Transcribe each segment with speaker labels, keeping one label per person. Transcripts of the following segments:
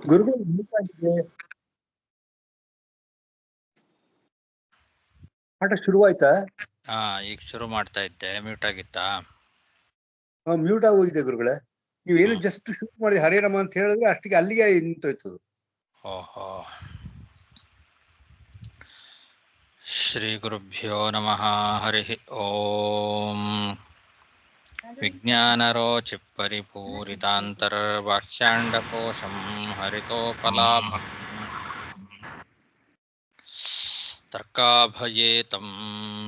Speaker 1: ಗುರುಗಳು ಮ್ಯೂಟಾಗಿದೆ. ಪಾಠ ಶುರುವಾಯ್ತಾ?
Speaker 2: ಈಗ ಶುರು ಮಾಡ್ತಾ ಇದ್ದೆ, ಮ್ಯೂಟ್ ಆಗಿತ್ತಾ?
Speaker 1: ಮ್ಯೂಟ್ ಆಗಿ ಹೋಗಿದೆ ಗುರುಗಳೇ. ನೀವೇನು ಜಸ್ಟ್ ಶುರು ಮಾಡಿ ಹರೇ ರಾಮ ಅಂತ ಹೇಳಿದ್ರೆ ಅಷ್ಟಿಗೆ ಅಲ್ಲಿಗೆ ನಿಂತೋಯ್ತದು.
Speaker 2: ಓಹೋ. ಶ್ರೀ ಗುರುಭ್ಯೋ ನಮಃ. ಹರಿ ಓಂ. ವಿಜ್ಞಾನರೋಚಿಪರಿಪೂರಿತಾಂತರ್ವಾಕ್ಯಾಂಡಕೋಶಂ ಹರಿತೋಪಲಾಭಂ ತರ್ಕಾಭಯೇತಂ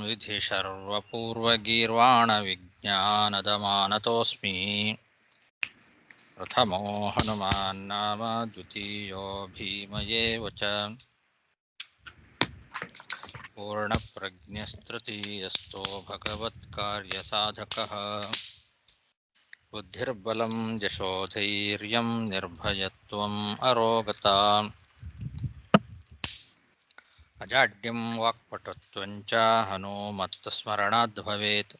Speaker 2: ವಿಧಿ ಸರ್ವಪೂರ್ವಗೀರ್ವಾಣ ವಿಜ್ಞಾನದಮಾನತೋಸ್ಮಿ. ಪ್ರಥಮೋ ಹನುಮಾನ್ ನಾಮ ದ್ವಿತೀಯೋ ಭೀಮಯೇವ ಚ. ಪೂರ್ಣಪ್ರಜ್ಞಸ್ತೃತೀಯಸ್ಥೋ ಭಗವತ್ಕಾರ್ಯಸಾಧಕಃ. ಬುದ್ಧಿರ್ಬಲಂ ಯಶೋಧೈರ್ಯಂ ನಿರ್ಭಯತ್ವಂ ಅರೋಗತಾ. ಅಜಾಡ್ಯಂ ವಾಕ್ಪಟುತ್ವಂಚ ಹನುಮತ್ತಸ್ಮರಣಾದ್ ಭವೇತ್.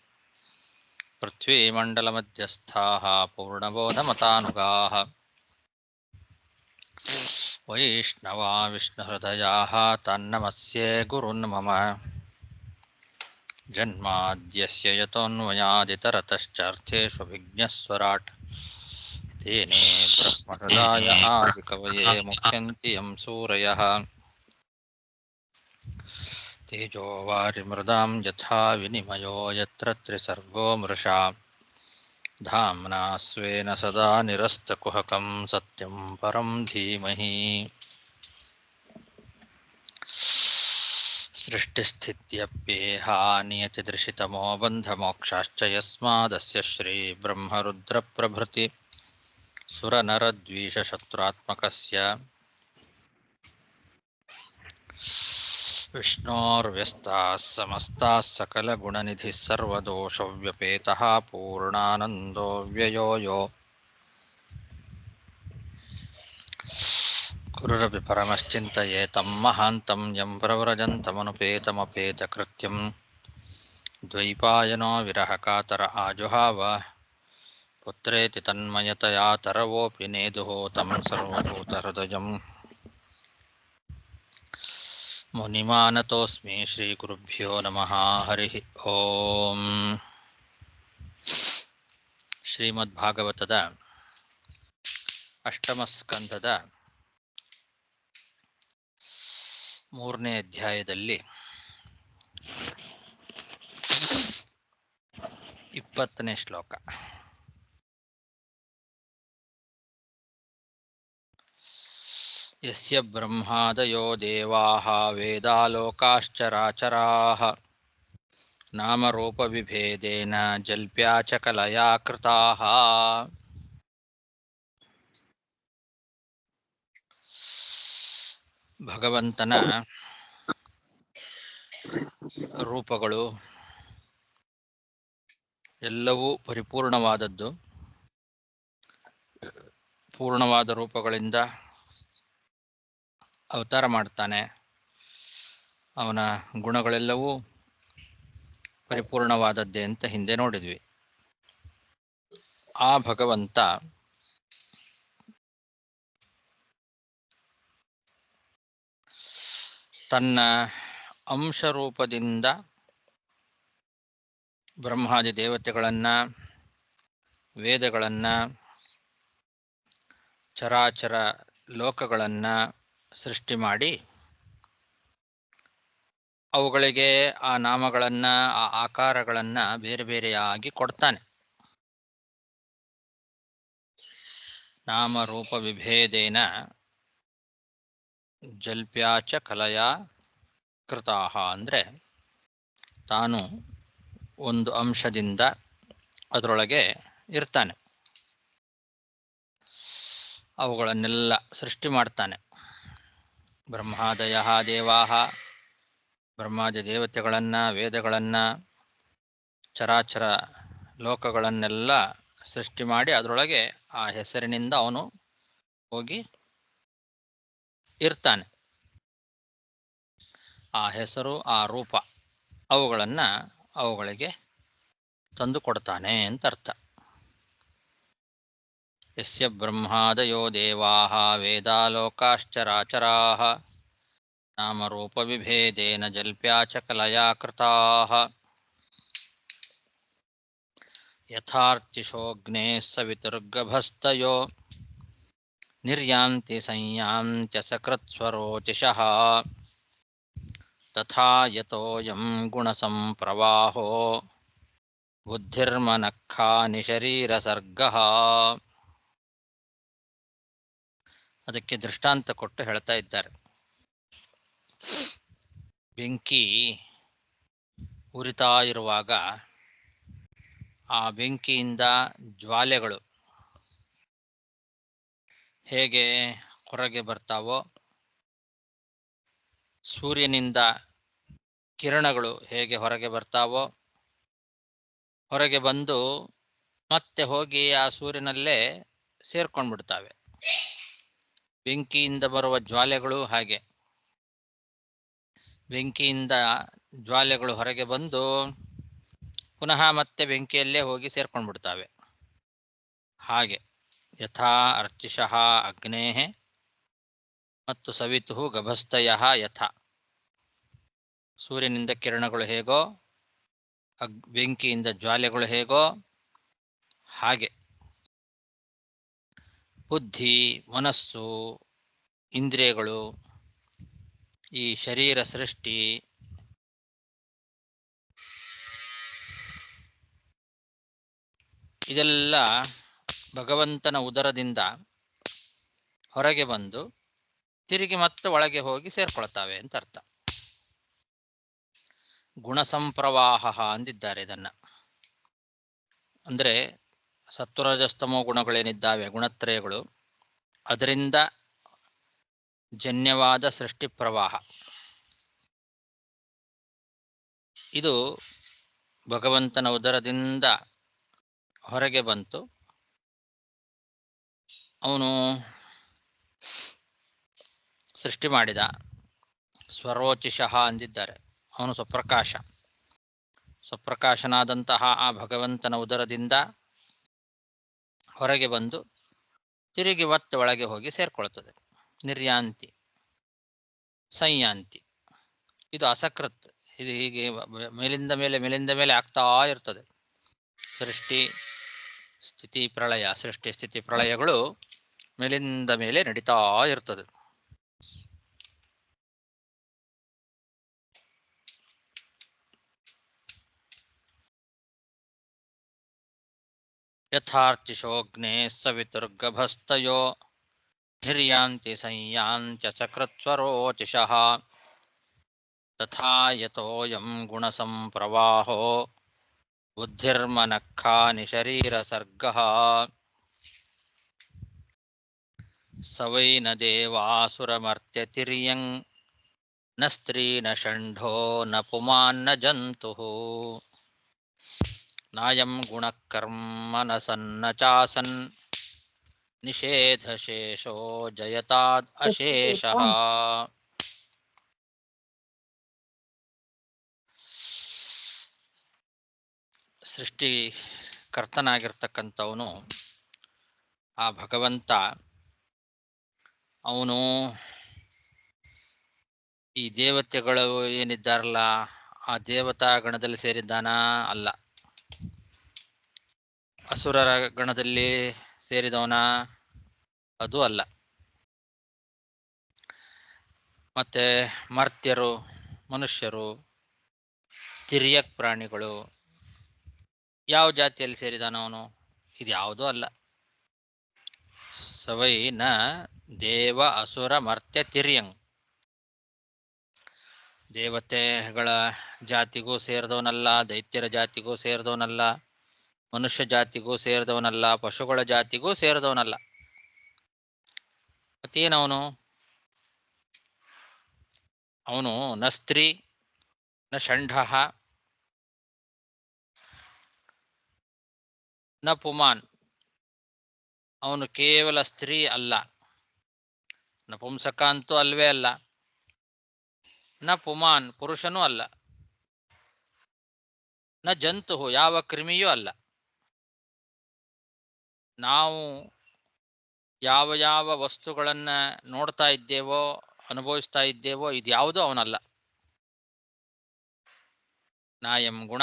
Speaker 2: ಪೃಥ್ವೀಮಂಡಲಮಧ್ಯಸ್ಥಾಃ ಪೂರ್ಣಬೋಧಮತಾನುಗಾಃ. ವೈಷ್ಣವಾ ವಿಷ್ಣುಹೃದಯಾಃ ತನ್ನಮಸ್ಯೆ ಗುರುನ್ ಮಮ. ಜನ್ಮಾದ್ಯಸ್ಯ ಯತೋನ್ಮಯಾದಿತರತಶ್ಚಾರ್ಥೇಷ್ವಭಿಜ್ಞಸ್ವರಾಟ್. ತೇನೇ ಬ್ರಹ್ಮಹೃದಾಯ ಆದಿಕವಯೇ ಮುಹ್ಯಂತಿ ಯಂ ಸೂರಯಃ. ತೇಜೋ ವಾರಿಮೃದಾಂ ಯಥಾ ವಿನಿಮಯೋ ಯತ್ರ ತ್ರಿಸರ್ಗೋ ಮೃಷಾ. ಧಾಮ್ನಾ ಸ್ವೇನ ಸದಾ ನಿರಸ್ತಕುಹಕಂ ಸತ್ಯಂ ಪರಂ ಧೀಮಹಿ. ಸೃಷ್ಟಿಸ್ಥಿತ್ಯಪ್ಯೇಹಾ ನಿಯತಿದೃಶಿತಮೋ ಬಂಧಮೋಕ್ಷಾಶ್ಚ ಯಸ್ಮಾದಸ್ಯ ಶ್ರೀಬ್ರಹ್ಮರುದ್ರಪ್ರಭೃತಿ ಸುರನರದ್ವೀಷಶತ್ರುತ್ಮಕಸ್ಯ ವಿಷ್ಣೋರ್ವ್ಯಸ್ತಾಃ ಸಮಸ್ತಾಃ ಸಕಲಗುಣನಿಧಿಃ ಸರ್ವದೋಷವ್ಯಪೇತಃ ಪೂರ್ಣಾನಂದೋ ವ್ಯಯೋ ಯೋ. ಗುರುರಪಿ ಪರಮಶ್ಚಿಂತಯೇತಂ ಮಹಾಂತಂ ಯಂ ಪ್ರವ್ರಜन्तಮನುಪೇತಮಪೇತಕೃತ್ಯಂ. ದ್ವೈಪಾಯನೋ ವಿರಹಕಾತರ ಆಜುಹಾವ. ಪುತ್ರೇತಿ ತನ್ಮಯತಯಾ ತರವೋಪಿ ನೇದುಃ तं ಸರ್ವಭೂತಹೃದಯಂ. ಮುನಿಮಾನತೋಸ್ಮಿ. ಶ್ರೀಗುರುಭ್ಯೋ ನಮಃ. ಹರಿ ಓಂ. ಶ್ರೀಮದ್ಭಾಗವತದ ಅಷ್ಟಮ ಸ್ಕಂಧದ 3ನೇ ಅಧ್ಯಾಯದಲ್ಲಿ 20ನೇ ಶ್ಲೋಕ. ಯಸ್ಯ ಬ್ರಹ್ಮಾದಯೋ ದೇವಾಃ ವೇದಾಲೋಕಾಶ್ಚರಾಚರಾಃ ನಾಮರೂಪವಿಭೇದೇನ ಜಲ್ಪ್ಯಾ ಚ ಕಲಯಾ ಕೃತಾಃ. ಭಗವಂತನ ರೂಪಗಳು ಎಲ್ಲವೂ ಪರಿಪೂರ್ಣವಾದದ್ದು. ಪೂರ್ಣವಾದ ರೂಪಗಳಿಂದ ಅವತಾರ ಮಾಡ್ತಾನೆ. ಅವನ ಗುಣಗಳೆಲ್ಲವೂ ಪರಿಪೂರ್ಣವಾದದ್ದೇ ಅಂತ ಹಿಂದೆ ನೋಡಿದ್ವಿ. ಆ ಭಗವಂತ ತನ್ನ ಅಂಶರೂಪದಿಂದ ಬ್ರಹ್ಮಾದಿ ದೇವತೆಗಳನ್ನು, ವೇದಗಳನ್ನು, ಚರಾಚರ ಲೋಕಗಳನ್ನು ಸೃಷ್ಟಿ ಮಾಡಿ ಅವುಗಳಿಗೆ ಆ ನಾಮಗಳನ್ನು, ಆ ಆಕಾರಗಳನ್ನು ಬೇರೆ ಬೇರೆಯಾಗಿ ಕೊಡ್ತಾನೆ. ನಾಮರೂಪ ವಿಭೇದೇನ ಜಲ್ಪ್ಯಾಚ ಕಲಯಾ ಕೃತಾಹ ಅಂದರೆ ತಾನು ಒಂದು ಅಂಶದಿಂದ ಅದರೊಳಗೆ ಇರ್ತಾನೆ, ಅವುಗಳನ್ನೆಲ್ಲ ಸೃಷ್ಟಿ ಮಾಡ್ತಾನೆ. ಬ್ರಹ್ಮಾದಯ ದೇವಾಹ, ಬ್ರಹ್ಮಾದಿ ದೇವತೆಗಳನ್ನು, ವೇದಗಳನ್ನು, ಚರಾಚರ ಲೋಕಗಳನ್ನೆಲ್ಲ ಸೃಷ್ಟಿ ಮಾಡಿ ಅದರೊಳಗೆ ಆ ಹೆಸರಿನಿಂದ ಅವನು ಹೋಗಿ ಇರ್ತಾನೆ. ಆ ಹೆಸರು, ಆ ರೂಪ, ಅವುಗಳನ್ನು ಅವುಗಳಿಗೆ ತಂದು ಕೊಡ್ತಾನೆ ಅಂತ ಅರ್ಥ. ಯಸ್ಯ ಬ್ರಹ್ಮಾದಯೋ ದೇವಾಃ ವೇದಾಲೋಕಾಶ್ಚರಾಚರಾಃ ನಾಮರೂಪವಿಭೇದೇನ ಜಲ್ಪ್ಯಾ ಚ ಕಲಯಾ ಕೃತಾಃ ಯಥಾರ್ಚಿಷೋऽಗ್ನೇಃ ಸವಿತುರ್ಗಭಸ್ತಯೋ ನಿರ್ಯಾಂತಿ ಸಂಯಾಂತ್ಯ ಸಕೃತ್ಸ್ವರೋಚಿಷಃ ತಥಾ ಯತೋऽಯಂ ಗುಣಸಂಪ್ರವಾಹೋ ಬುದ್ಧಿರ್ಮನಃಖಾನಿ ಶರೀರಸರ್ಗಃ. ಅದಕ್ಕೆ ದೃಷ್ಟಾಂತ ಕೊಟ್ಟು ಹೇಳ್ತಾ ಇದ್ದಾರೆ. ಬೆಂಕಿ ಉರಿತಾ ಇರುವಾಗ ಆ ಬೆಂಕಿಯಿಂದ ಜ್ವಾಲೆಗಳು ಹೇಗೆ ಹೊರಗೆ ಬರ್ತಾವೋ, ಸೂರ್ಯನಿಂದ ಕಿರಣಗಳು ಹೇಗೆ ಹೊರಗೆ ಬರ್ತಾವೋ, ಹೊರಗೆ ಬಂದು ಮತ್ತೆ ಹೋಗಿ ಆ ಸೂರ್ಯನಲ್ಲೇ ಸೇರ್ಕೊಂಡ್ಬಿಡ್ತಾವೆ. ಬೆಂಕಿಯಿಂದ ಬರುವ ಜ್ವಾಲೆಗಳು ಹಾಗೆ, ಬೆಂಕಿಯಿಂದ ಜ್ವಾಲೆಗಳು ಹೊರಗೆ ಬಂದು ಪುನಃ ಮತ್ತೆ ಬೆಂಕಿಯಲ್ಲೇ ಹೋಗಿ ಸೇರ್ಕೊಂಡ್ಬಿಡ್ತಾವೆ. ಹಾಗೆ ಯಥಾ ಅರ್ಚಿಷಃ ಅಗ್ನೇಃ ಮತ್ತು ಸವಿತುಃ ಗಭಸ್ತಯಃ ಯಥಾ, ಸೂರ್ಯನಿಂದ ಕಿರಣಗಳು ಹೇಗೋ, ಬೆಂಕಿಯಿಂದ ಜ್ವಾಲೆಗಳು ಹೇಗೋ ಹಾಗೆ ಬುದ್ಧಿ, ಮನಸ್ಸು, ಇಂದ್ರಿಯಗಳು, ಈ ಶರೀರ ಸೃಷ್ಟಿ, ಇದೆಲ್ಲ ಭಗವಂತನ ಉದರದಿಂದ ಹೊರಗೆ ಬಂದು ತಿರುಗಿ ಮತ್ತೆ ಒಳಗೆ ಹೋಗಿ ಸೇರ್ಕೊಳ್ತಾವೆ ಅಂತ ಅರ್ಥ. ಗುಣಸಂಪ್ರವಾಹ ಅಂದಿದ್ದಾರೆ ಇದನ್ನ. ಅಂದರೆ ಸತ್ವರಜಸ್ತಮೋ ಗುಣಗಳೇನಿದ್ದಾವೆ, ಗುಣತ್ರಯಗಳು, ಅದರಿಂದ ಜನ್ಯವಾದ ಸೃಷ್ಟಿ ಪ್ರವಾಹ. ಇದು ಭಗವಂತನ ಉದರದಿಂದ ಹೊರಗೆ ಬಂತು. ಅವನು ಸೃಷ್ಟಿ ಮಾಡಿದ. ಸ್ವರೋಚಿಷಃ ಅಂದಿದ್ದಾರೆ. ಅವನು ಸ್ವಪ್ರಕಾಶ. ಸ್ವಪ್ರಕಾಶನಾದಂತಹ ಆ ಭಗವಂತನ ಉದರದಿಂದ ಹೊರಗೆ ಬಂದು ತಿರುಗಿ ಮತ್ತೆ ಒಳಗೆ ಹೋಗಿ ಸೇರ್ಕೊಳ್ತದೆ. ನಿರ್ಯಾಂತಿ, ಸಂಯಾಂತಿ. ಇದು ಅಸಕೃತ್. ಇದು ಹೀಗೆ ಮೇಲಿಂದ ಮೇಲೆ ಆಗ್ತಾ ಇರ್ತದೆ. ಸೃಷ್ಟಿ ಸ್ಥಿತಿ ಪ್ರಳಯ, ಸೃಷ್ಟಿ ಸ್ಥಿತಿ ಪ್ರಳಯಗಳು ಮೇಲಿಂದ ಮೇಲೆ ನಡೀತಾ ಇರ್ತದೆ. ಯಥಾರ್ಚಿಷೋಗ್ನೇ ಸವಿತುರ್ಗಭಸ್ತಯೋ ನಿರ್ಯಾಂತಿ ಸಂಯಾಂತ್ಯ ಸಕೃತ್ಸ್ವರೋಚಿಷಃ ತಥಾ ಯತೋಯಂ ಗುಣಸಂಪ್ರವಾಹೋ ಬುದ್ಧಿರ್ಮನಃಖಾನಿ ಶರೀರಸರ್ಗಃ. ಸ ವೈ ನ ದೇವಾಸುರಮರ್ತ್ಯತಿರ್ಯಂ ನ ಸ್ತ್ರೀ ನ ಷಂಢೋ ನ ಪುಮಾನ್ನ ಜಂತುಃ ನಾಯಂ ಗುಣಕರ್ಮ ನ ಸನ್ನ ಚಾಸನ್ ನಿಷೇಧಶೇಷೋ ಜಯತಾದ್ ಅಶೇಷಃ. ಸೃಷ್ಟಿಕರ್ತನಾಗಿರ್ತಕ್ಕಂಥವನು ಆ ಭಗವಂತ, ಅವನು ಈ ದೇವತೆಗಳು ಏನಿದ್ದಾರಲ್ಲ ಆ ದೇವತಾ ಗಣದಲ್ಲಿ ಸೇರಿದ್ದಾನ? ಅಲ್ಲ. ಅಸುರರ ಗಣದಲ್ಲಿ ಸೇರಿದವನ? ಅದು ಅಲ್ಲ. ಮತ್ತೆ ಮರ್ತ್ಯರು, ಮನುಷ್ಯರು, ತಿರ್ಯಕ್ ಪ್ರಾಣಿಗಳು, ಯಾವ ಜಾತಿಯಲ್ಲಿ ಸೇರಿದಾನವನು? ಇದ್ಯಾವುದೂ ಅಲ್ಲ. ಸವೈ ನ ದೇವ ಅಸುರ ಮರ್ತ್ಯ ತಿರ್ಯಂಗ್. ದೇವತೆಗಳ ಜಾತಿಗೂ ಸೇರಿದವನಲ್ಲ, ದೈತ್ಯರ ಜಾತಿಗೂ ಸೇರಿದವನಲ್ಲ, ಮನುಷ್ಯ ಜಾತಿಗೂ ಸೇರಿದವನಲ್ಲ, ಪಶುಗಳ ಜಾತಿಗೂ ಸೇರಿದವನಲ್ಲ. ಮತ್ತೇನವನು? ಅವನು ನ ಸ್ತ್ರೀ ನ ಷಂಢ ನ ಪುಮಾನ್. ಅವನು ಕೇವಲ ಸ್ತ್ರೀ ಅಲ್ಲ, ನಪುಂಸಕ ಅಂತೂ ಅಲ್ವೇ ಅಲ್ಲ, ನ ಪುಮಾನ್ ಪುರುಷನೂ ಅಲ್ಲ, ನ ಜಂತು ಯಾವ ಕ್ರಿಮಿಯೂ ಅಲ್ಲ. ನಾವು ಯಾವ ಯಾವ ವಸ್ತುಗಳನ್ನ ನೋಡ್ತಾ ಇದ್ದೇವೋ ಅನುಭವಿಸ್ತಾ ಇದ್ದೇವೋ ಇದ್ಯಾವುದೂ ಅವನಲ್ಲ. ನಾಯಂ ಗುಣ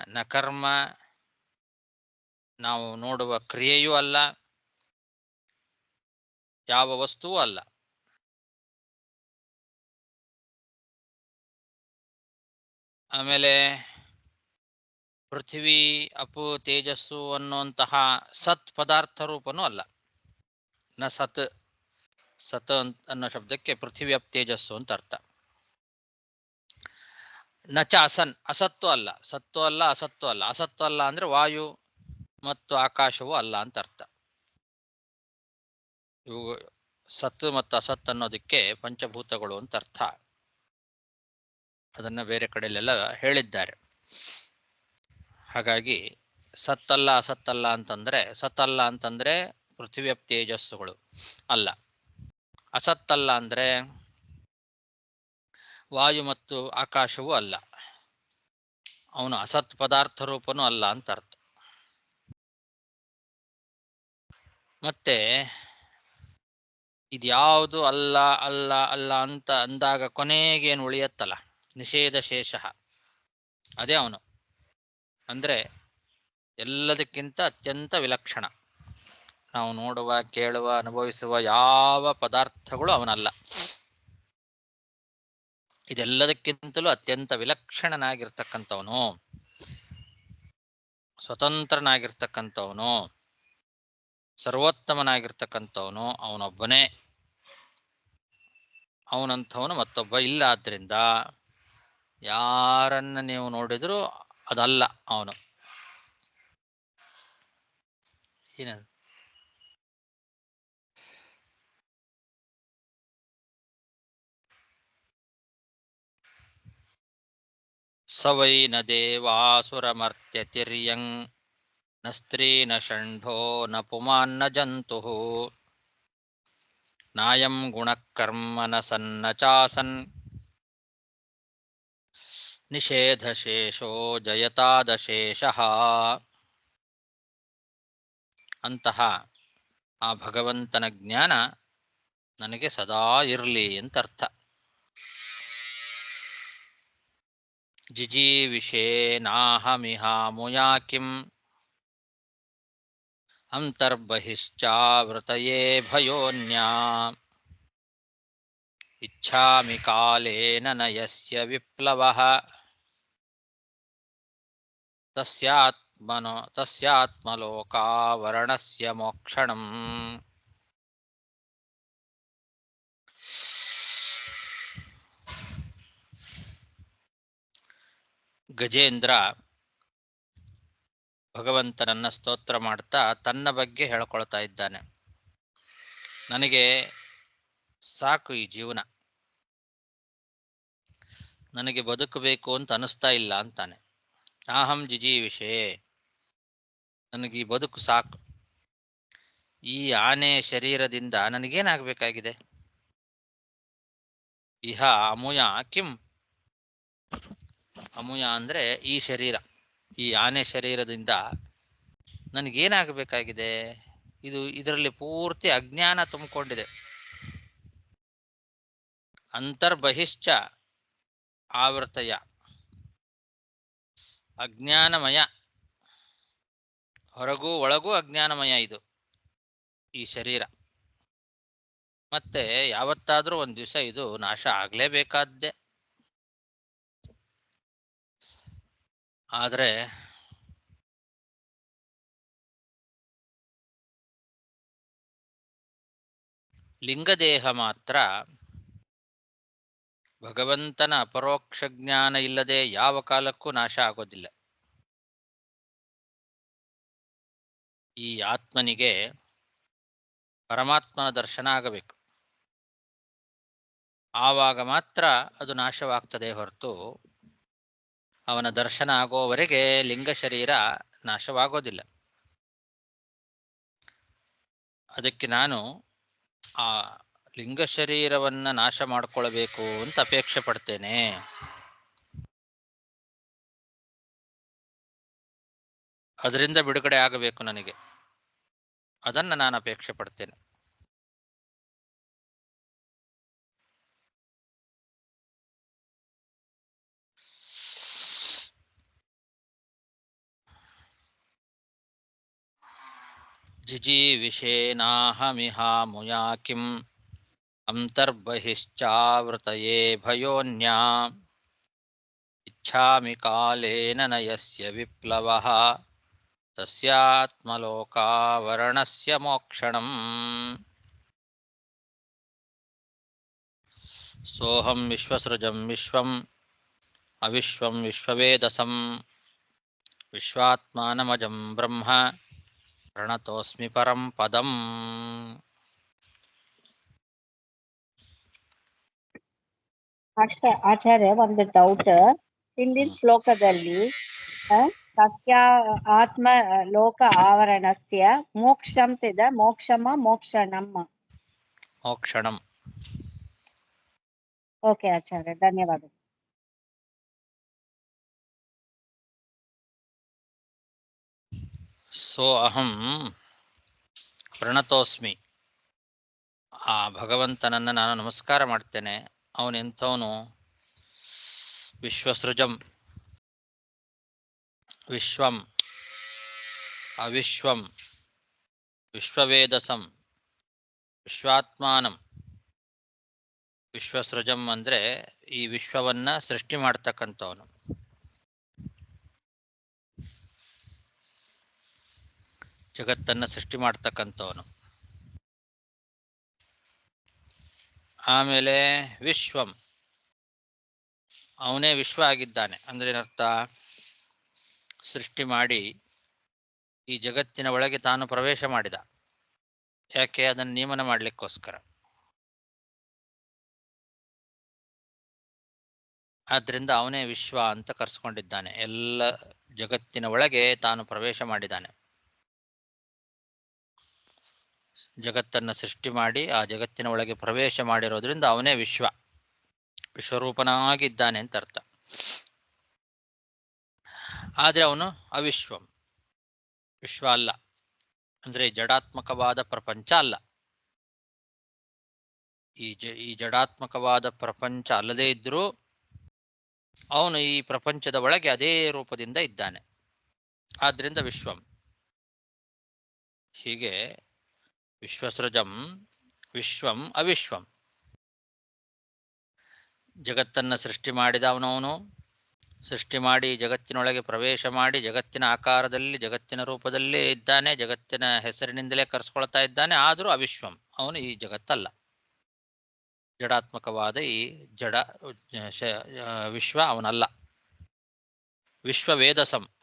Speaker 2: ನ ಕರ್ಮ, ನಾವು ನೋಡುವ ಕ್ರಿಯೆಯೂ ಅಲ್ಲ, ಯಾವ ವಸ್ತುವೂ ಅಲ್ಲ. ಆಮೇಲೆ ಪೃಥ್ವಿ, ಅಪು, ತೇಜಸ್ಸು ಅನ್ನುವಂತಹ ಸತ್ ಪದಾರ್ಥ ರೂಪನೂ ಅಲ್ಲ. ನ ಸತ್, ಸತ್ ಅನ್ನೋ ಶಬ್ದಕ್ಕೆ ಪೃಥ್ವಿ ಅಪ್ ತೇಜಸ್ಸು ಅಂತ ಅರ್ಥ. ನಚ ಅಸನ್, ಅಸತ್ತು ಅಲ್ಲ, ಸತ್ತು ಅಲ್ಲ, ಅಸತ್ತು ಅಲ್ಲ. ಅಸತ್ತು ಅಲ್ಲ ಅಂದ್ರೆ ವಾಯು ಮತ್ತು ಆಕಾಶವೂ ಅಲ್ಲ ಅಂತ ಅರ್ಥ. ಇವು ಸತ್ತು ಮತ್ತು ಅಸತ್ ಅನ್ನೋದಕ್ಕೆ ಪಂಚಭೂತಗಳು ಅಂತ ಅರ್ಥ. ಅದನ್ನ ಬೇರೆ ಕಡೆಯಲ್ಲೆಲ್ಲ ಹೇಳಿದ್ದಾರೆ. ಹಾಗಾಗಿ ಸತ್ತಲ್ಲ ಅಸತ್ತಲ್ಲ ಅಂತಂದ್ರೆ, ಸತ್ತಲ್ಲ ಅಂತಂದ್ರೆ ಪೃಥ್ವಿ ತೇಜಸ್ಸುಗಳು ಅಲ್ಲ, ಅಸತ್ತಲ್ಲ ಅಂದ್ರೆ ವಾಯು ಮತ್ತು ಆಕಾಶವೂ ಅಲ್ಲ, ಅವನು ಅಸತ್ ಪದಾರ್ಥ ರೂಪನೂ ಅಲ್ಲ ಅಂತ ಅರ್ಥ. ಮತ್ತೆ ಇದ್ಯಾವುದು ಅಲ್ಲ ಅಲ್ಲ ಅಲ್ಲ ಅಂತ ಅಂದಾಗ ಕೊನೆಗೇನು ಉಳಿಯತ್ತಲ್ಲ, ನಿಷೇಧ ಶೇಷ, ಅದೇ ಅವನು. ಅಂದ್ರೆ ಎಲ್ಲದಕ್ಕಿಂತ ಅತ್ಯಂತ ವಿಲಕ್ಷಣ. ನಾವು ನೋಡುವ, ಕೇಳುವ, ಅನುಭವಿಸುವ ಯಾವ ಪದಾರ್ಥಗಳು ಅವನಲ್ಲ. ಇದೆಲ್ಲದಕ್ಕಿಂತಲೂ ಅತ್ಯಂತ ವಿಲಕ್ಷಣನಾಗಿರ್ತಕ್ಕಂಥವನು, ಸ್ವತಂತ್ರನಾಗಿರ್ತಕ್ಕಂಥವನು, ಸರ್ವೋತ್ತಮನಾಗಿರ್ತಕ್ಕಂಥವನು ಅವನೊಬ್ಬನೇ. ಅವನಂಥವನು ಮತ್ತೊಬ್ಬ ಇಲ್ಲ. ಆದ್ರಿಂದ ಯಾರನ್ನ ನೀವು ನೋಡಿದ್ರು ಅದಲ್ಲ ಅವನು. ಏನದು? ಸ ವೈ ನ ದೇವಾಸುರಮರ್ತ್ಯತಿರ್ಯಂ ನ ಸ್ತ್ರೀ ನ ಷಂಢೋ ನ ಪುಮಾನ್ ನ ಜಂತುಃ ನಾಯಂ ಗುಣಕರ್ಮ ನ ಸನ್ನ ಚಾಸನ್ ನಿಷೇಧಶೇಷೋ ಜಯತಾದಶೇಷಃ. ಅಂತಹ ಆ ಭಗವಂತನ ಜ್ಞಾನ ನನಗೆ ಸದಾ ಇರಲಿ ಅಂತ ಅರ್ಥ. ಜಿಜೀವಿಷೇ ನಾಹಮಿಹಾಮುಯಾ ಕಿಂ ಅಂತರ್ಬಹಿಶ್ಚಾವೃತಯೇ ಭಯೋನ್ಯಾ ಇಚ್ಛಾಮಿ ಕಾಲೇನ ನ ಯಸ್ಯ ವಿಪ್ಲವಃ ತಸ್ಯಾತ್ಮಲೋಕಾವರಣಸ್ಯ ಮೋಕ್ಷಣಂ. ಗಜೇಂದ್ರ ಭಗವಂತನನ್ನ ಸ್ತೋತ್ರ ಮಾಡ್ತಾ ತನ್ನ ಬಗ್ಗೆ ಹೇಳ್ಕೊಳ್ತಾ ಇದ್ದಾನೆ. ನನಗೆ ಸಾಕು ಈ ಜೀವನ, ನನಗೆ ಬದುಕಬೇಕು ಅಂತ ಅನಿಸ್ತಾ ಇಲ್ಲ ಅಂತಾನೆ. ಅಹಂ ಜಿಜೀವಿಷೇ, ನನಗೆ ಈ ಬದುಕು ಸಾಕು. ಈ ಆನೆ ಶರೀರದಿಂದ ನನಗೇನಾಗಬೇಕಾಗಿದೆ? ಇಹ ಅಮೂಯ ಕಿಂ, ಅಮೂಯ ಅಂದ್ರೆ ಈ ಶರೀರ, ಈ ಆನೆ ಶರೀರದಿಂದ ನನಗೇನಾಗಬೇಕಾಗಿದೆ? ಇದರಲ್ಲಿ ಪೂರ್ತಿ ಅಜ್ಞಾನ ತುಂಬಿಕೊಂಡಿದೆ. ಅಂತರ್ಬಹಿಶ್ಚ ಆವೃತಯ, ಅಜ್ಞಾನಮಯ, ಹೊರಗೂ ಒಳಗೂ ಅಜ್ಞಾನಮಯ ಇದು ಈ ಶರೀರ. ಮತ್ತೆ ಯಾವತ್ತಾದ್ರೂ ಒಂದ್ ದಿವಸ ಇದು ನಾಶ ಆಗ್ಲೇಬೇಕಾದ್ದೆ. ಆದ್ರೆ ಲಿಂಗದೇಹ ಮಾತ್ರ ಭಗವಂತನ ಅಪರೋಕ್ಷ ಜ್ಞಾನ ಇಲ್ಲದೆ ಯಾವ ಕಾಲಕ್ಕೂ ನಾಶ ಆಗೋದಿಲ್ಲ. ಈ ಆತ್ಮನಿಗೆ ಪರಮಾತ್ಮನ ದರ್ಶನ ಆಗಬೇಕು, ಆವಾಗ ಮಾತ್ರ ಅದು ನಾಶವಾಗ್ತದೆ ಹೊರತು ಅವನ ದರ್ಶನ ಆಗೋವರೆಗೆ ಲಿಂಗ ಶರೀರ ನಾಶವಾಗೋದಿಲ್ಲ. ಅದಕ್ಕೆ ನಾನು ಆ ಲಿಂಗ ಶರೀರವನ್ನ ನಾಶ ಮಾಡಿಕೊಳ್ಬೇಕು ಅಂತ ಅಪೇಕ್ಷೆ ಪಡ್ತೇನೆ. ಅದರಿಂದ ಬಿಡುಗಡೆ ಆಗಬೇಕು ನನಗೆ, ಅದನ್ನ ನಾನು ಅಪೇಕ್ಷೆ ಪಡ್ತೇನೆ. जिजीविषेनाहमिहामुया किम् अन्तर्बहिश्चावृतये भयोन्या इच्छामि कालेन न यस्य विप्लवः तस्यात्मलोकावरणस्य मोक्षणम् सोऽहं विश्वसृजं विश्वम् अविश्वं विश्ववेदसं विश्वात्मानमजं ब्रह्म प्रणतोऽस्मि परं पदम्.
Speaker 3: ಆಚಾರ್ಯ, ಒಂದು ಡೌಟ್. ಇಲ್ಲಿ ಶ್ಲೋಕದಲ್ಲಿ ಸತ್ಯ ಆತ್ಮ ಲೋಕ ಆವರಣಸ್ಯ ಮೋಕ್ಷಂ ತಿದ ಮೋಕ್ಷಮ ಮೋಕ್ಷಣಂ.
Speaker 2: ಮೋಕ್ಷಣಂ.
Speaker 3: ಓಕೆ ಆಚಾರ್ಯ, ಧನ್ಯವಾದ.
Speaker 2: ಸೋ ಅಹಂ ಪ್ರಣತೋಸ್ಮಿ. ಆ ಭಗವಂತನನ್ನು ನಾನು ನಮಸ್ಕಾರ ಮಾಡ್ತೇನೆ. ಅವನೆಂಥವನು? ವಿಶ್ವಸೃಜಂ, ವಿಶ್ವಂ ಅವಿಶ್ವಂ ವಿಶ್ವವೇದಸಂ ವಿಶ್ವಾತ್ಮಾನಂ. ವಿಶ್ವಸೃಜಂ ಅಂದರೆ ಈ ವಿಶ್ವವನ್ನ ಸೃಷ್ಟಿ ಮಾಡ್ತಕ್ಕಂಥವನು. ಜಗತ್ತನ್ನು ಸೃಷ್ಟಿ ಮಾಡ್ತಕ್ಕಂಥವನು. ಆಮೇಲೆ ವಿಶ್ವಂ, ಅವನೇ ವಿಶ್ವ ಆಗಿದ್ದಾನೆ. ಅಂದ್ರೆ ಏನರ್ಥ? ಸೃಷ್ಟಿ ಮಾಡಿ ಈ ಜಗತ್ತಿನ ಒಳಗೆ ತಾನು ಪ್ರವೇಶ ಮಾಡಿದ. ಯಾಕೆ? ಅದನ್ನು ನಿಯಮನ ಮಾಡಲಿಕ್ಕೋಸ್ಕರ. ಆದ್ರಿಂದ ಅವನೇ ವಿಶ್ವ ಅಂತ ಕರೆಸ್ಕೊಂಡಿದ್ದಾನೆ. ಎಲ್ಲ ಜಗತ್ತಿನ ಒಳಗೆ ತಾನು ಪ್ರವೇಶ ಮಾಡಿದ್ದಾನೆ. ಜಗತ್ತನ್ನು ಸೃಷ್ಟಿ ಮಾಡಿ ಆ ಜಗತ್ತಿನ ಒಳಗೆ ಪ್ರವೇಶ ಮಾಡಿರೋದ್ರಿಂದ ಅವನೇ ವಿಶ್ವ, ವಿಶ್ವರೂಪನಾಗಿದ್ದಾನೆ ಅಂತ ಅರ್ಥ. ಆದರೆ ಅವನು ಅವಿಶ್ವಂ, ವಿಶ್ವ ಅಲ್ಲ. ಅಂದ್ರೆ ಜಡಾತ್ಮಕವಾದ ಪ್ರಪಂಚ ಅಲ್ಲ. ಈ ಜಡಾತ್ಮಕವಾದ ಪ್ರಪಂಚ ಅಲ್ಲದೇ ಇದ್ರೂ ಅವನು ಈ ಪ್ರಪಂಚದ ಒಳಗೆ ಅದೇ ರೂಪದಿಂದ ಇದ್ದಾನೆ. ಆದ್ರಿಂದ ವಿಶ್ವಂ. ಹೀಗೆ ವಿಶ್ವಸೃಜಂ, ವಿಶ್ವಂ ಅವಿಶ್ವಂ. ಜಗತ್ತನ್ನು ಸೃಷ್ಟಿ ಮಾಡಿದ ಅವನವನು. ಸೃಷ್ಟಿ ಮಾಡಿ ಜಗತ್ತಿನೊಳಗೆ ಪ್ರವೇಶ ಮಾಡಿ ಜಗತ್ತಿನ ಆಕಾರದಲ್ಲಿ ಜಗತ್ತಿನ ರೂಪದಲ್ಲೇ ಇದ್ದಾನೆ. ಜಗತ್ತಿನ ಹೆಸರಿನಿಂದಲೇ ಕರೆಸ್ಕೊಳ್ತಾ ಇದ್ದಾನೆ. ಆದರೂ ಅವಿಶ್ವಂ, ಅವನು ಈ ಜಗತ್ತಲ್ಲ. ಜಡಾತ್ಮಕವಾದ ಈ ಜಡ ವಿಶ್ವ ಅವನಲ್ಲ. ವಿಶ್ವವೇದಸಂ,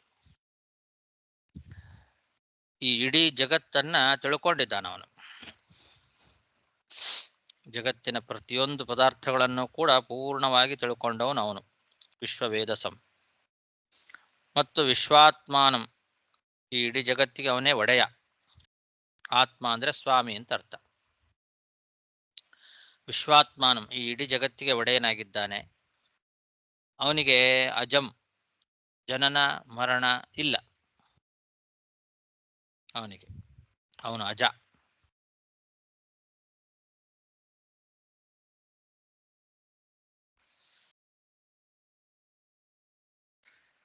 Speaker 2: ಈ ಇಡೀ ಜಗತ್ತನ್ನ ತಿಳ್ಕೊಂಡಿದ್ದಾನ ಅವನು. ಜಗತ್ತಿನ ಪ್ರತಿಯೊಂದು ಪದಾರ್ಥಗಳನ್ನು ಕೂಡ ಪೂರ್ಣವಾಗಿ ತಿಳ್ಕೊಂಡವನು ಅವನು. ವಿಶ್ವವೇದಸಂ. ಮತ್ತು ವಿಶ್ವಾತ್ಮಾನಂ, ಈ ಇಡೀ ಜಗತ್ತಿಗೆ ಅವನೇ ಒಡೆಯ. ಆತ್ಮ ಅಂದ್ರೆ ಸ್ವಾಮಿ ಅಂತ ಅರ್ಥ. ವಿಶ್ವಾತ್ಮಾನಂ, ಈ ಇಡೀ ಜಗತ್ತಿಗೆ ಒಡೆಯನಾಗಿದ್ದಾನೆ. ಅವನಿಗೆ ಅಜಂ, ಜನನ ಮರಣ ಇಲ್ಲ. ಅವನು ಅಜ.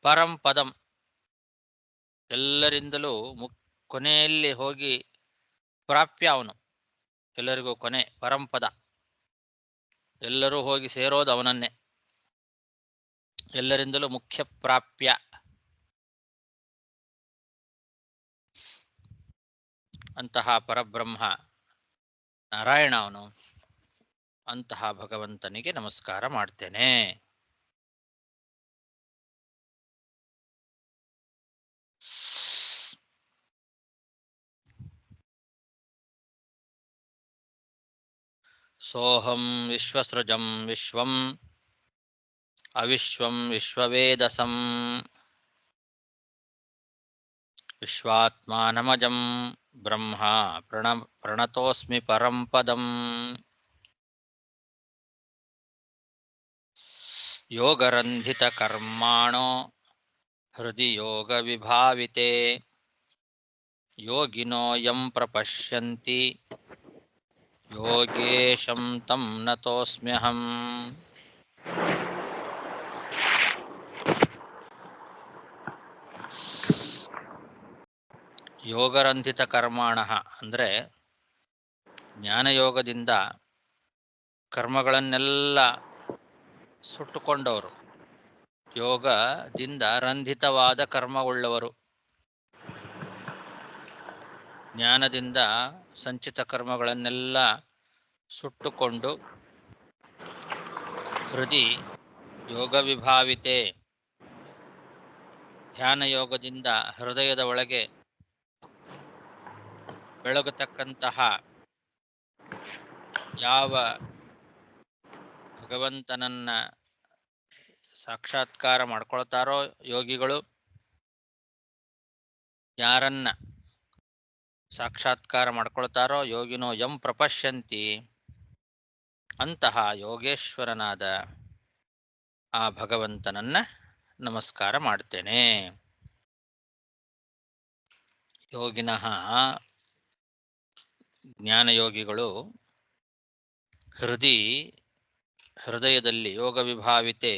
Speaker 2: ಪರಂಪದಂ, ಎಲ್ಲರಿಂದಲೂ ಕೊನೆಯಲ್ಲಿ ಹೋಗಿ ಪ್ರಾಪ್ಯ ಅವನು. ಎಲ್ಲರಿಗೂ ಕೊನೆ ಪರಂಪದ. ಎಲ್ಲರೂ ಹೋಗಿ ಸೇರೋದು ಅವನನ್ನೇ. ಎಲ್ಲರಿಂದಲೂ ಮುಖ್ಯ ಪ್ರಾಪ್ಯ. ಅಂತಹ ಪರಬ್ರಹ್ಮ ನಾರಾಯಣ ಅವನು. ಅಂತಹ ಭಗವಂತನಿಗೆ ನಮಸ್ಕಾರ ಮಾಡ್ತೇನೆ. ಸೋಹಂ ವಿಶ್ವಸೃಜಂ ವಿಶ್ವಂ ಅವಿಶ್ವಂ ವಿಶ್ವವೇದಸಂ ವಿಶ್ವಾತ್ಮಾನಮಜಂ ಬ್ರಹ್ಮ ಪ್ರಣತೋಸ್ಮಿ ಪರಂ ಪದಂ. ಯೋಗರಂಧಿತ ಕರ್ಮಾಣೋ ಹೃದಿ ಯೋಗ ವಿಭಾವಿತೆ ಯೋಗಿನೋ ಯಂ ಪ್ರಪಶ್ಯಂತಿ ಯೋಗೇಶಂ ತಂ ನತೋಸ್ಮ್ಯಹಂ. ಯೋಗರಂಧಿತ ಕರ್ಮಾಣ ಅಂದರೆ ಜ್ಞಾನಯೋಗದಿಂದ ಕರ್ಮಗಳನ್ನೆಲ್ಲ ಸುಟ್ಟುಕೊಂಡವರು, ಯೋಗದಿಂದ ರಂಧಿತವಾದ ಕರ್ಮವುಳ್ಳವರು. ಜ್ಞಾನದಿಂದ ಸಂಚಿತ ಕರ್ಮಗಳನ್ನೆಲ್ಲ ಸುಟ್ಟುಕೊಂಡು ಹೃದಯ ಯೋಗ ವಿಭಾವಿತೆ, ಧ್ಯಾನ ಯೋಗದಿಂದ ಹೃದಯದ ಒಳಗೆ ಬೆಳಗತಕ್ಕಂತಹ ಯಾವ ಭಗವಂತನನ್ನ ಸಾಕ್ಷಾತ್ಕಾರ ಮಾಡ್ಕೊಳ್ತಾರೋ ಯೋಗಿಗಳು, ಯಾರನ್ನ ಸಾಕ್ಷಾತ್ಕಾರ ಮಾಡ್ಕೊಳ್ತಾರೋ ಯೋಗಿನೋ ಯಂ ಪ್ರಪಶ್ಯಂತಿ, ಅಂತಹ ಯೋಗೇಶ್ವರನಾದ ಆ ಭಗವಂತನನ್ನ ನಮಸ್ಕಾರ ಮಾಡ್ತೇನೆ. ಯೋಗಿನಃ ಜ್ಞಾನಯೋಗಿಗಳು ಹೃದಯದಲ್ಲಿ ಯೋಗ ವಿಭಾವಿತೆ,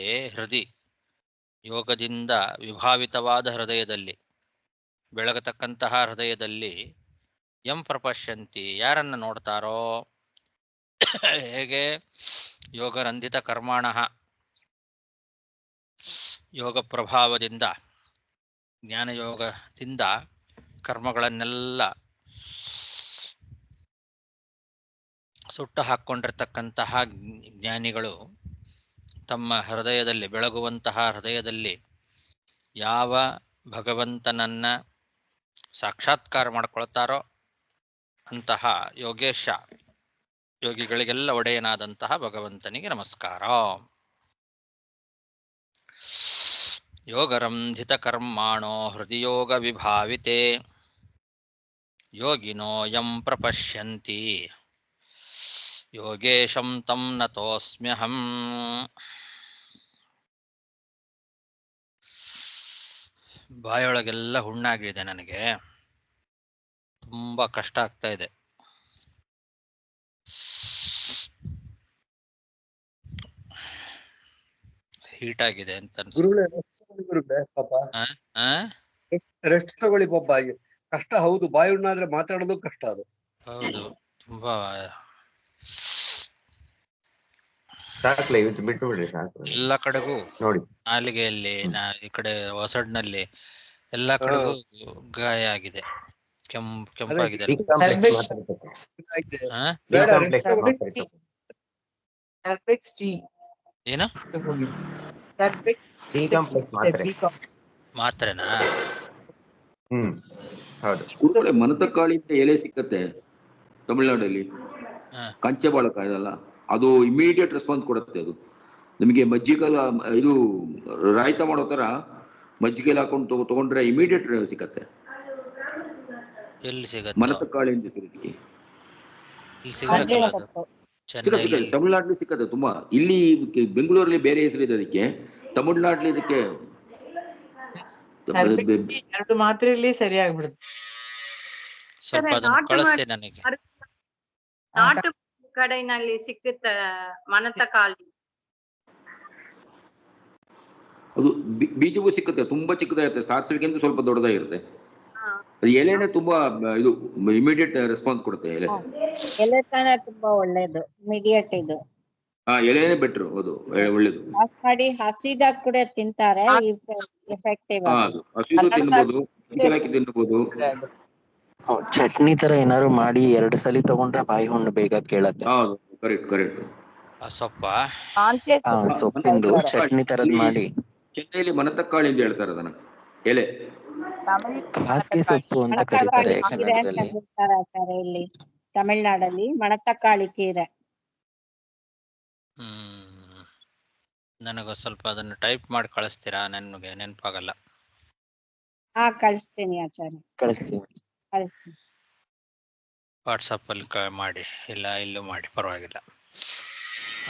Speaker 2: ಯೋಗದಿಂದ ವಿಭಾವಿತವಾದ ಹೃದಯದಲ್ಲಿ, ಬೆಳಗತಕ್ಕಂತಹ ಹೃದಯದಲ್ಲಿ ಯಂ ಪ್ರಪಶ್ಯಂತಿ, ಯಾರನ್ನ ನೋಡ್ತಾರೋ, ಹೇಗೆ ಯೋಗರಂಧಿತ ಕರ್ಮಾಣ, ಯೋಗ ಪ್ರಭಾವದಿಂದ ಜ್ಞಾನಯೋಗದಿಂದ ಕರ್ಮಗಳನ್ನೆಲ್ಲ ಸುಟ್ಟು ಹಾಕ್ಕೊಂಡಿರ್ತಕ್ಕಂತಹ ಜ್ಞಾನಿಗಳು ತಮ್ಮ ಹೃದಯದಲ್ಲಿ, ಬೆಳಗುವಂತಹ ಹೃದಯದಲ್ಲಿ ಯಾವ ಭಗವಂತನನ್ನ ಸಾಕ್ಷಾತ್ಕಾರ ಮಾಡಿಕೊಳ್ತಾರೋ ಅಂತಹ ಯೋಗೇಶ, ಯೋಗಿಗಳಿಗೆಲ್ಲ ಒಡೆಯನಾದಂತಹ ಭಗವಂತನಿಗೆ ನಮಸ್ಕಾರ. ಯೋಗರಂಧಿತ ಕರ್ಮಾಣೋ ಹೃದಯೋಗ ವಿಭಾವಿತೆ, ಯೋಗಿನೋ ಯಂ ಪ್ರಪಶ್ಯಂತಿ, ಯೋಗೇಶಂ ತಂ ನತೋಸ್ಮ್ಯಹಂ. ಬಾಯೊಳಗೆಲ್ಲ ಹುಣ್ಣಾಗಿದೆ, ನನಗೆ ತುಂಬಾ ಕಷ್ಟ ಆಗ್ತಾ ಇದೆ. ಹೀಟ್ ಆಗಿದೆ ಅಂತ
Speaker 1: ಗುರುಗಳೇ ಪಾಪ ರೆಸ್ಟ್ ತಗೊಳ್ಳಿ ಪಾಪ. ಕಷ್ಟ ಹೌದು, ಬಾಯಿ ಹುಣ್ಣಾದ್ರೆ ಮಾತಾಡೋದು ಕಷ್ಟ. ಅದು
Speaker 2: ಹೌದು, ತುಂಬಾ
Speaker 4: ಬಿಟ್ಟು ಬಿಡ್ರಿ,
Speaker 2: ಎಲ್ಲ ಕಡೆಗೂ
Speaker 4: ನೋಡಿ
Speaker 2: ನಾಲಿಗೆಯಲ್ಲಿ, ಈ ಕಡೆ ಹೊಸಡ್ನಲ್ಲಿ ಎಲ್ಲಾ ಕಡೆಗೂ ಗಾಯ ಆಗಿದೆ, ಕೆಂಪಾಗಿದೆ. ಏನು ಮಾತ್ರೆನಾ?
Speaker 5: ಗುರುಗಳೇ, ಮನತಕ್ಕಾಳಿ ಅಂತ ಎಲೆ ಸಿಕ್ಕತ್ತೆ ತಮಿಳ್ನಾಡಲ್ಲಿ, ಕಂಚೆ ಬಾಳಕ ಇದಲ್ಲ, ಅದು ಇಮಿಡಿಯೇಟ್ ರೆಸ್ಪಾನ್ಸ್ ಕೊಡುತ್ತೆ. ಅದು ನಿಮಗೆ ಮಜ್ಜಿಗೆಲ್ಲ ಇದು ರಾಯ್ತ ಮಾಡೋ ತರ ಮಜ್ಜಿಗೆಲ್ಲ ಹಾಕೊಂಡು ತಗೊಂಡ್ರೆ ಇಮಿಡಿಯೇಟ್ ಸಿಕ್ಕತ್ತೆ.
Speaker 2: ಎಲ್ಲಿ ಸಿಗತ್ತೆ?
Speaker 5: ಮನತಕ್ಕಾಳಿ ಅಂತ ಸಿಗುತ್ತೆ, ತಮಿಳ್ನಾಡಲ್ಲಿ ಸಿಕ್ಕತ್ತೆ ತುಂಬಾ. ಇಲ್ಲಿ ಬೆಂಗಳೂರಲ್ಲಿ ಬೇರೆ ಹೆಸರಿದೆ ಅದಕ್ಕೆ, ತಮಿಳ್ನಾಡಲ್ಲಿ ಇದಕ್ಕೆ
Speaker 6: ಎರಡು ಮಾತ್ರೆಯಲ್ಲಿ ಸರಿಯಾಗ್ಬಿಡುತ್ತೆ.
Speaker 2: ಸ್ವಲ್ಪ ಅದನ್ನು ಕಳಿಸಿ ನನಗೆ.
Speaker 7: ನಾಟು ಕಡೆನಲ್ಲಿ ಸಿಕ್ಕುತ್ತ ಮನತಕ್ಕಾಳಿ,
Speaker 5: ಅದು ಬೀಜವೂ ಸಿಕ್ಕುತ್ತೆ, ತುಂಬಾ ಚಿಕ್ಕದಾಗಿರುತ್ತೆ, ಸಾಸಿವೆಗಿಂತ ಸ್ವಲ್ಪ ದೊಡ್ಡದಾಗಿರುತ್ತೆ. ಅದು ಎಲೆನೇ ತುಂಬಾ ಇದು ಇಮಿಡಿಯೇಟ್ ರೆಸ್ಪಾನ್ಸ್ ಕೊಡುತ್ತೆ.
Speaker 3: ಎಲೆ ತಾನೇ ತುಂಬಾ ಒಳ್ಳೇದು, ಇಮಿಡಿಯೇಟ್ ಇದು.
Speaker 5: ಎಲೆನೇ ಬೆಟ್ರು, ಅದು ಒಳ್ಳೇದು.
Speaker 3: ವಾಶ್ ಮಾಡಿ ಹಸಿದಾಗ ಕೂಡ ತಿಂತಾರೆ, ಎಫೆಕ್ಟಿವ್.
Speaker 5: ಹಸಿದು ತಿನ್ಬಹುದು, ಹಾಕಿ ತಿನ್ಬಹುದು.
Speaker 8: ಚಟ್ನಿ ತರ ಏನಾದ್ರು ಮಾಡಿ 2 ಸಲ ತಗೊಂಡ್ರೆ ಬಾಯಿ ಹುಣ್ಣು ಬೇಗ ಕೇಳತ್ತೆ.
Speaker 5: ಹೌದು, ಕರೆಕ್ಟ್ ಕರೆಕ್ಟ್.
Speaker 8: ಸೊಪ್ಪಿಂದು ಚಟ್ನಿ ತರದ್ ಮಾಡಿ.
Speaker 5: ಚೆನ್ನೈಲಿ ಮನತಕ್ಕಾಳಿ ಅಂತ ಹೇಳ್ತಾರೆ ಅದನ್ನ, ಎಲೆ
Speaker 8: ಹಾಸಿಗೆ ಸೊಪ್ಪು ಅಂತ ಕರೀತಾರೆ ಕನ್ನಡದಲ್ಲಿ.
Speaker 3: ಇಲ್ಲಿ ತಮಿಳ್ನಾಡಲ್ಲಿ ಮಣತಕ್ಕಾಳಿ ಕೀರೆ.
Speaker 2: ನನಗ ಸ್ವಲ್ಪ ಅದನ್ನು ಟೈಪ್ ಮಾಡಿ ಕಳಿಸ್ತೀರಾ? ನನಗೆ ನೆನಪಾಗಲ್ಲ.
Speaker 3: ಕಳಿಸ್ತೀನಿ ಆಚಾರ್ಯ,
Speaker 8: ಕಳಿಸ್ತೀನಿ.
Speaker 2: ವಾಟ್ಸಪ್ ಅಲ್ಲಿ ಮಾಡಿ, ಇಲ್ಲ ಇಲ್ಲೂ ಮಾಡಿ, ಪರವಾಗಿಲ್ಲ.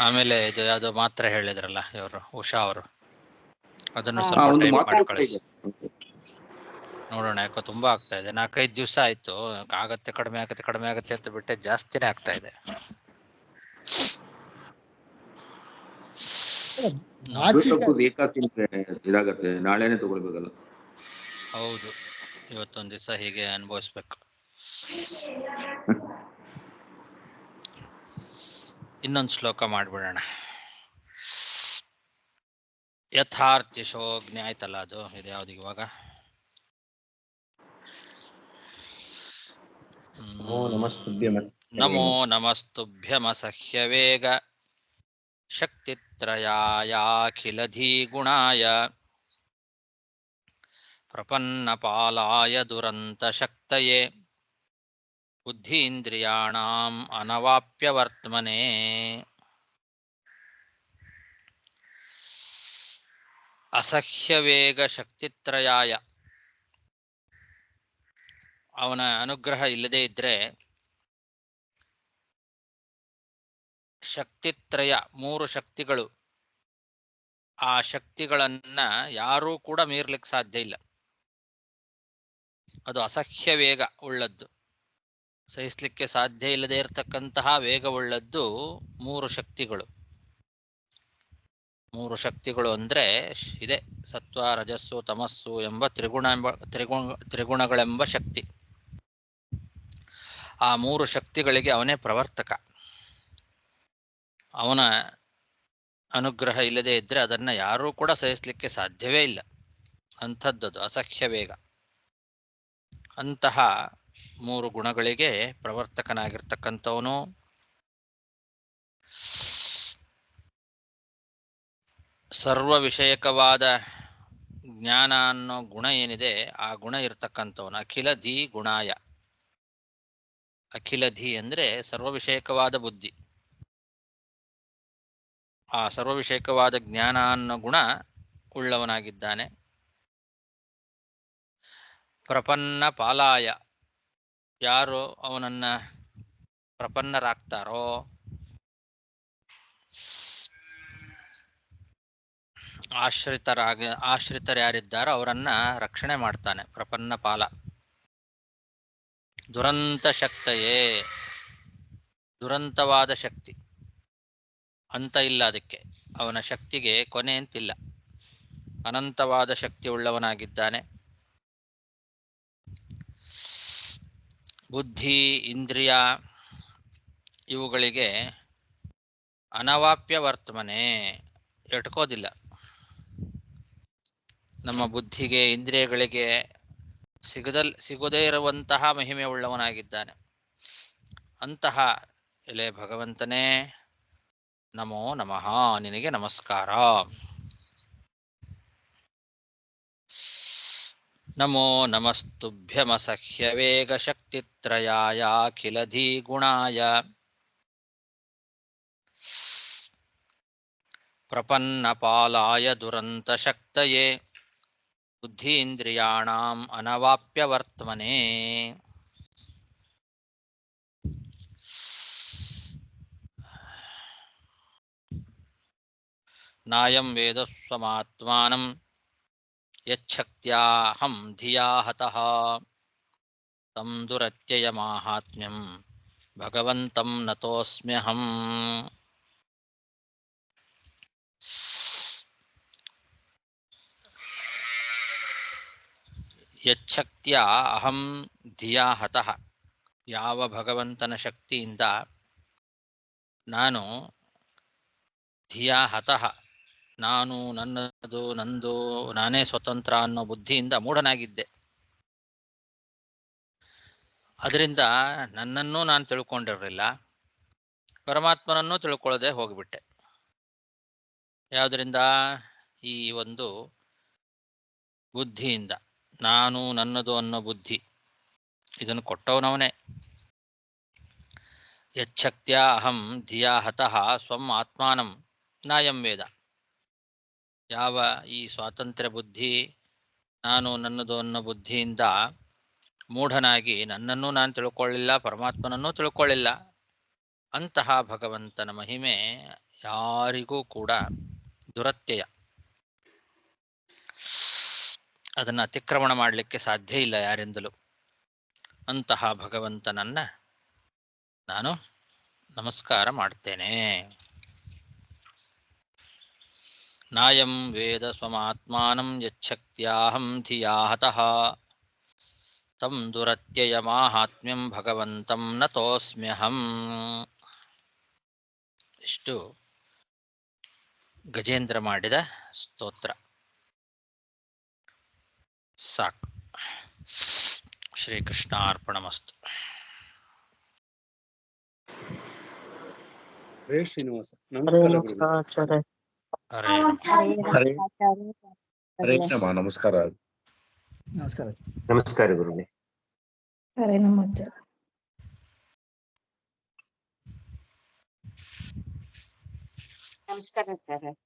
Speaker 2: ಆಮೇಲೆ ಇದು ಯಾವ್ದೋ ಮಾತ್ರ ಹೇಳಿದ್ರಲ್ಲ ಇವರು ಉಷಾ ಅವರು, ಅದನ್ನು ಸ್ವಲ್ಪ ಟೈಪ್ ಮಾಡಿ ಕಳಿಸಿ ನೋಡೋಣ. ಯಾಕೋ ತುಂಬಾ ಆಗ್ತಾ ಇದೆ, 4-5 ದಿವಸ ಆಯ್ತು. ಆಗತ್ತೆ ಕಡಿಮೆ ಆಗತ್ತೆ ಅಂತ ಬಿಟ್ಟೆ ಜಾಸ್ತಿನೇ ಆಗ್ತಾ ಇದೆ.
Speaker 5: ಏಕಾಸಿ ಇದಾಗತ್ತೆ, ನಾಳೆನೆ ತಗೊಳ್ಬೇಕಲ್ಲ.
Speaker 2: ಹೌದು, ಇವತ್ತೊಂದು ದಿವಸ ಹೀಗೆ ಅನುಭವಿಸ್ಬೇಕು. ಇನ್ನೊಂದು ಶ್ಲೋಕ ಮಾಡ್ಬಿಡೋಣ. ಯಥಾರ್ಚಿಶೋಗ್ನಿ ಆಯ್ತಲ್ಲ, ಅದು ಇದು ಯಾವ್ದು ಇವಾಗ? ನಮೋ ನಮಸ್ತುಭ್ಯಮಸಹ್ಯ ವೇಗ ಶಕ್ತಿತ್ರಯಾಯಾಖಿಲಧೀಗುಣಾಯ ಪ್ರಪನ್ನಪಾಲಾಯ ದುರಂತಶಕ್ತಯೇ ಬುದ್ಧೀಂದ್ರಿಯಾಣಾಂ ಅನವಾಪ್ಯವರ್ತ್ಮನೆ. ಅಸಹ್ಯವೇಗ ಶಕ್ತಿತ್ರಯಾಯ, ಅವನ ಅನುಗ್ರಹ ಇಲ್ಲದೇ ಇದ್ರೆ ಶಕ್ತಿತ್ರಯ, 3 ಶಕ್ತಿಗಳು, ಆ ಶಕ್ತಿಗಳನ್ನ ಯಾರೂ ಕೂಡ ಮೀರ್ಲಿಕ್ಕೆ ಸಾಧ್ಯ ಇಲ್ಲ. ಅದು ಅಸಹ್ಯ ವೇಗ ಉಳ್ಳದ್ದು, ಸಹಿಸ್ಲಿಕ್ಕೆ ಸಾಧ್ಯ ಇಲ್ಲದೆ ಇರತಕ್ಕಂತಹ ವೇಗವುಳ್ಳದ್ದು 3 ಶಕ್ತಿಗಳು. 3 ಶಕ್ತಿಗಳು ಅಂದ್ರೆ ಇದೆ, ಸತ್ವ, ರಜಸ್ಸು, ತಮಸ್ಸು ಎಂಬ ತ್ರಿಗುಣಗಳೆಂಬ ಶಕ್ತಿ. ಆ 3 ಶಕ್ತಿಗಳಿಗೆ ಅವನೇ ಪ್ರವರ್ತಕ. ಅವನ ಅನುಗ್ರಹ ಇಲ್ಲದೆ ಇದ್ರೆ ಅದನ್ನ ಯಾರೂ ಕೂಡ ಸಹಿಸ್ಲಿಕ್ಕೆ ಸಾಧ್ಯವೇ ಇಲ್ಲ. ಅಂಥದ್ದದು ಅಸಹ್ಯ ವೇಗ. ಅಂತಹ 3 ಗುಣಗಳಿಗೆ ಪ್ರವರ್ತಕನಾಗಿರ್ತಕ್ಕಂಥವನು ಸರ್ವ ವಿಷಯಕವಾದ ಜ್ಞಾನ ಅನ್ನೋ ಗುಣ ಏನಿದೆ, ಆ ಗುಣ ಇರತಕ್ಕಂಥವನು ಅಖಿಲ ಧೀ ಗುಣಾಯ. ಅಖಿಲ ಧೀ ಅಂದ್ರೆ ಸರ್ವ ವಿಷಯಕವಾದ ಬುದ್ಧಿ. ಆ ಸರ್ವ ವಿಷಯಕವಾದ ಜ್ಞಾನ ಅನ್ನೋ ಗುಣ ಉಳ್ಳವನಾಗಿದ್ದಾನೆ. ಪ್ರಪನ್ನ ಪಾಲಾಯ, ಯಾರು ಅವನನ್ನ ಪ್ರಪನ್ನರಾಗ್ತಾರೋ, ಆಶ್ರಿತರ್ಯಾರಿದ್ದಾರೋ ಅವರನ್ನ ರಕ್ಷಣೆ ಮಾಡ್ತಾನೆ. ಪ್ರಪನ್ನ ಪಾಲ. ದುರಂತ ಶಕ್ತಯೇ, ದುರಂತವಾದ ಶಕ್ತಿ, ಅಂತ ಇಲ್ಲ ಅದಕ್ಕೆ, ಅವನ ಶಕ್ತಿಗೆ ಕೊನೆ ಅಂತಿಲ್ಲ. ಅನಂತವಾದ ಶಕ್ತಿ ಉಳ್ಳವನಾಗಿದ್ದಾನೆ. ಬುದ್ಧಿ, ಇಂದ್ರಿಯ ಇವುಗಳಿಗೆ ಅನವಾಪ್ಯ ವರ್ತಮನೆ, ಎಟ್ಕೋದಿಲ್ಲ. ನಮ್ಮ ಬುದ್ಧಿಗೆ, ಇಂದ್ರಿಯಗಳಿಗೆ ಸಿಗದೇ ಇರುವಂತಹ ಮಹಿಮೆ ಉಳ್ಳವನಾಗಿದ್ದಾನೆ. ಅಂತಹ ಎಲೆ ಭಗವಂತನೇ, ನಮೋ ನಮಃ, ನಿನಗೆ ನಮಸ್ಕಾರ. ನಮೋ ನಮಸ್ತುಭ್ಯಮಸಹ್ಯ ವೇಗ ಶಕ್ತಿತ್ರಯಾಯಾಖಿಲಧೀ ಗುಣಾಯ ಪ್ರಪನ್ನಪಾಲಾಯ ದುರಂತಶಕ್ತಯೇ ಬುದ್ಧೀಂದ್ರಿಯಾಣಾಂ ಅನವಾಪ್ಯವರ್ತ್ಮನೆ. ನಾಯಂ ವೇದ ಸ್ವಮಾತ್ಮಾನಂ ಯಚ್ಛಕ್ತ್ಯಾಹಂ ಧಿಯಾ ಹತಃ ತಂ ದುರತ್ಯಯ ಮಾಹಾತ್ಮ್ಯಂ ಭಗವಂತಂ ನತೋಸ್ಮ್ಯಹಂ. ಯಚ್ಛಕ್ತ್ಯ ಅಹಂ ಧಿಯಾ ಹತಃ, ಯಾವ ಭಗವಂತನ ಶಕ್ತಿಯಿಂದ ನಾನು ಧಿಯಾ ಹತಃ, ನಾನು ನನ್ನದು, ನಂದು, ನಾನೇ ಸ್ವತಂತ್ರ ಅನ್ನೋ ಬುದ್ಧಿಯಿಂದ ಮೂಢನಾಗಿದ್ದೆ. ಅದರಿಂದ ನನ್ನನ್ನೂ ನಾನು ತಿಳ್ಕೊಂಡಿರಲಿಲ್ಲ, ಪರಮಾತ್ಮನನ್ನೂ ತಿಳ್ಕೊಳ್ಳದೆ ಹೋಗಿಬಿಟ್ಟೆ. ಯಾವುದರಿಂದ? ಈ ಒಂದು ಬುದ್ಧಿಯಿಂದ, ನಾನು ನನ್ನದು ಅನ್ನೋ ಬುದ್ಧಿ, ಇದನ್ನು ಕೊಟ್ಟವನವನೇ. ಯಚ್ಛಕ್ತ್ಯ ಅಹಂ ಧಿಯಾ ಹತಃ ಸ್ವಂ ಆತ್ಮಾನಂ ನಾಯಂ ವೇದ, ಯಾವ ಈ ಸ್ವಾತಂತ್ರ್ಯ ಬುದ್ಧಿ, ನಾನು ನನ್ನದು ಅನ್ನೋ ಬುದ್ಧಿಯಿಂದ ಮೂಢನಾಗಿ ನನ್ನನ್ನು ನಾನು ತಿಳ್ಕೊಳ್ಳಿಲ್ಲ, ಪರಮಾತ್ಮನನ್ನೂ ತಿಳ್ಕೊಳ್ಳಿಲ್ಲ, ಅಂತಹ ಭಗವಂತನ ಮಹಿಮೆ ಯಾರಿಗೂ ಕೂಡ ದುರತ್ಯಯ, ಅದನ್ನು ಅತಿಕ್ರಮಣ ಮಾಡಲಿಕ್ಕೆ ಸಾಧ್ಯ ಇಲ್ಲ ಯಾರಿಂದಲೂ. ಅಂತಹ ಭಗವಂತನನ್ನ ನಾನು ನಮಸ್ಕಾರ ಮಾಡ್ತೇನೆ. ನಾಯಂ ವೇದ ಸ್ವಮಾತ್ಮಾನಂ ಯಚ್ಛಕ್ತ್ಯಾಹಂ ಧಿಯಾ ಹತಃ ತಂ ದುರತ್ಯಯ ಮಾಹಾತ್ಮ್ಯಂ ಭಗವಂತಂ ನತೋಸ್ಮ್ಯಹಂ. ಇಷ್ಟು ಗಜೇಂದ್ರ ಮಾಡಿದ ಸ್ತೋತ್ರ. ಸಾಕು. ಶ್ರೀಕೃಷ್ಣಾರ್ಪಣಮಸ್ತು.
Speaker 1: ಹರೇ ಶ್ರೀನಿವಾಸ. ನಮಸ್ಕಾರ ಗುರುಗಳೇ.
Speaker 2: ಹರೇ ನಮಃ.
Speaker 4: ಹರೇ ಕ್ಷಮ. ನಮಸ್ಕಾರ.
Speaker 1: ನಮಸ್ಕಾರ.
Speaker 4: ನಮಸ್ಕಾರ ಗುರುಗಳೇ.
Speaker 3: ಹರೇ ನಮಃ.
Speaker 7: ನಮಸ್ಕಾರ ಸರ್.